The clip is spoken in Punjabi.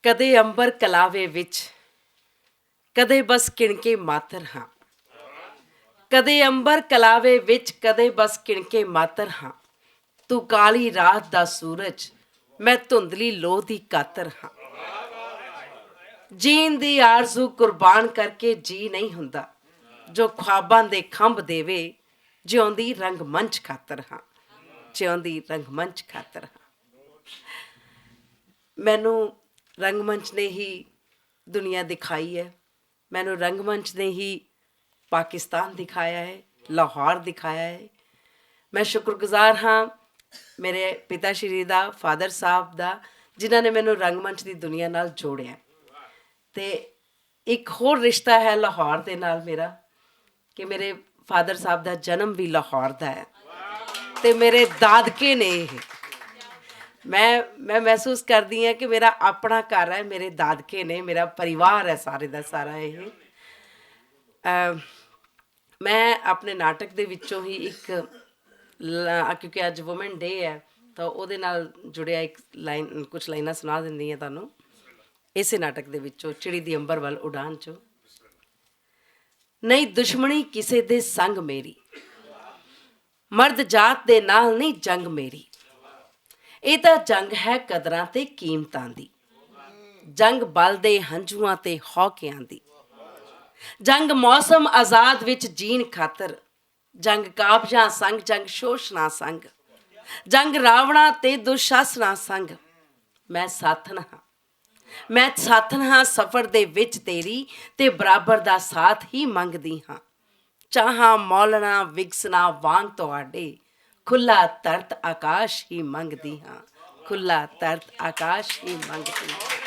ਕਦੇ ਅੰਬਰ ਕਲਾਵੇ ਵਿੱਚ ਕਦੇ ਬਸ ਕਿਣਕੇ ਮਾਤਰ ਹਾਂ। ਕਦੇ ਅੰਬਰ ਕਲਾਵੇ ਵਿੱਚ ਕਦੇ ਬਸ ਕਿਣਕੇ ਮਾਤਰ ਹਾਂ। ਤੂੰ ਕਾਲੀ ਰਾਤ ਦਾ ਸੂਰਜ, ਮੈਂ ਧੁੰਦਲੀ ਲੋਹ ਦੀ ਕਾਤਰ ਹਾਂ। ਜੀਣ ਦੀ ਆਰਜ਼ੂ ਕੁਰਬਾਨ ਕਰਕੇ ਜੀ ਨਹੀਂ ਹੁੰਦਾ, ਜੋ ख्वाबां ਦੇ ਖੰਭ ਦੇਵੇ। ਜਿਉਂਦੀ ਰੰਗਮੰਚ ਖਾਤਰ ਹਾਂ, ਜਿਉਂਦੀ ਰੰਗਮੰਚ ਖਾਤਰ ਹਾਂ। ਮੈਨੂੰ ਰੰਗਮੰਚ ਨੇ ਹੀ ਦੁਨੀਆ ਦਿਖਾਈ ਹੈ। ਮੈਨੂੰ ਰੰਗਮੰਚ ਨੇ ਹੀ ਪਾਕਿਸਤਾਨ ਦਿਖਾਇਆ ਹੈ, ਲਾਹੌਰ ਦਿਖਾਇਆ ਹੈ। ਮੈਂ ਸ਼ੁਕਰਗੁਜ਼ਾਰ ਹਾਂ ਮੇਰੇ ਪਿਤਾ ਸ਼੍ਰੀ ਦਾ, ਫਾਦਰ ਸਾਹਿਬ ਦਾ, ਜਿਨ੍ਹਾਂ ਨੇ ਮੈਨੂੰ ਰੰਗਮੰਚ ਦੀ ਦੁਨੀਆ ਨਾਲ ਜੋੜਿਆ। ਅਤੇ ਇੱਕ ਹੋਰ ਰਿਸ਼ਤਾ ਹੈ ਲਾਹੌਰ ਦੇ ਨਾਲ ਮੇਰਾ, ਕਿ ਮੇਰੇ ਫਾਦਰ ਸਾਹਿਬ ਦਾ ਜਨਮ ਵੀ ਲਾਹੌਰ ਦਾ ਹੈ ਅਤੇ ਮੇਰੇ ਦਾਦਕੇ ਨੇ ਇਹ। ਮੈਂ ਮਹਿਸੂਸ ਕਰਦੀ ਹਾਂ ਕਿ ਮੇਰਾ ਆਪਣਾ ਘਰ ਹੈ, ਮੇਰੇ ਦਾਦਕੇ ਨੇ, ਮੇਰਾ ਪਰਿਵਾਰ ਹੈ ਸਾਰੇ ਦਾ ਸਾਰਾ ਇਹ। ਮੈਂ ਆਪਣੇ ਨਾਟਕ ਦੇ ਵਿੱਚੋਂ ਹੀ ਇੱਕ ਕਿਉਂਕਿ ਅੱਜ ਵੂਮਨ ਡੇ ਹੈ ਤਾਂ ਉਹਦੇ ਨਾਲ ਜੁੜਿਆ ਇੱਕ ਲਾਈਨ, ਕੁਛ ਲਾਈਨਾਂ ਸੁਣਾ ਦਿੰਦੀ ਹਾਂ ਤੁਹਾਨੂੰ ਇਸੇ ਨਾਟਕ ਦੇ ਵਿੱਚੋਂ, ਚਿੜੀ ਦੀ ਅੰਬਰ ਵੱਲ ਉਡਾਨ 'ਚੋਂ। ਨਹੀਂ ਦੁਸ਼ਮਣੀ ਕਿਸੇ ਦੇ ਸੰਗ ਮੇਰੀ, ਮਰਦ ਜਾਤ ਦੇ ਨਾਲ ਨਹੀਂ ਜੰਗ ਮੇਰੀ। ਇਹ ਤਾਂ ਜੰਗ ਹੈ ਕਦਰਾਂ ਤੇ ਕੀਮਤਾਂ ਦੀ, ਜੰਗ ਬਲ ਦੇ ਹੰਝੂਆਂ ਤੇ ਹੌਕਿਆਂ ਦੀ। ਜੰਗ ਮੌਸਮ ਆਜ਼ਾਦ ਵਿੱਚ ਜੀਣ ਖਾਤਰ, ਜੰਗ ਕਾਬਜ਼ਾਂ ਸੰਗ, ਜੰਗ ਸ਼ੋਸ਼ਣਾ ਸੰਗ, ਜੰਗ ਰਾਵਣਾ ਤੇ ਦੁਸ਼ਾਸਨਾਂ ਸੰਗ। ਮੈਂ ਸਾਥਣ ਹਾਂ, ਮੈਂ ਸਾਥਣ ਹਾਂ ਸਫ਼ਰ ਦੇ ਵਿੱਚ ਤੇਰੀ, ਤੇ ਬਰਾਬਰ ਦਾ ਸਾਥ ਹੀ ਮੰਗਦੀ ਹਾਂ। ਚਾਹਾਂ ਮੌਲਣਾ ਵਿਗਸਣਾ ਵਾਂਗ ਤੁਹਾਡੇ, ਖੁੱਲ੍ਹਾ ਤਰਤ ਆਕਾਸ਼ ਹੀ ਮੰਗਦੀ ਹਾਂ, ਖੁੱਲ੍ਹਾ ਤਰਤ ਆਕਾਸ਼ ਹੀ ਮੰਗਦੀ ਹਾਂ।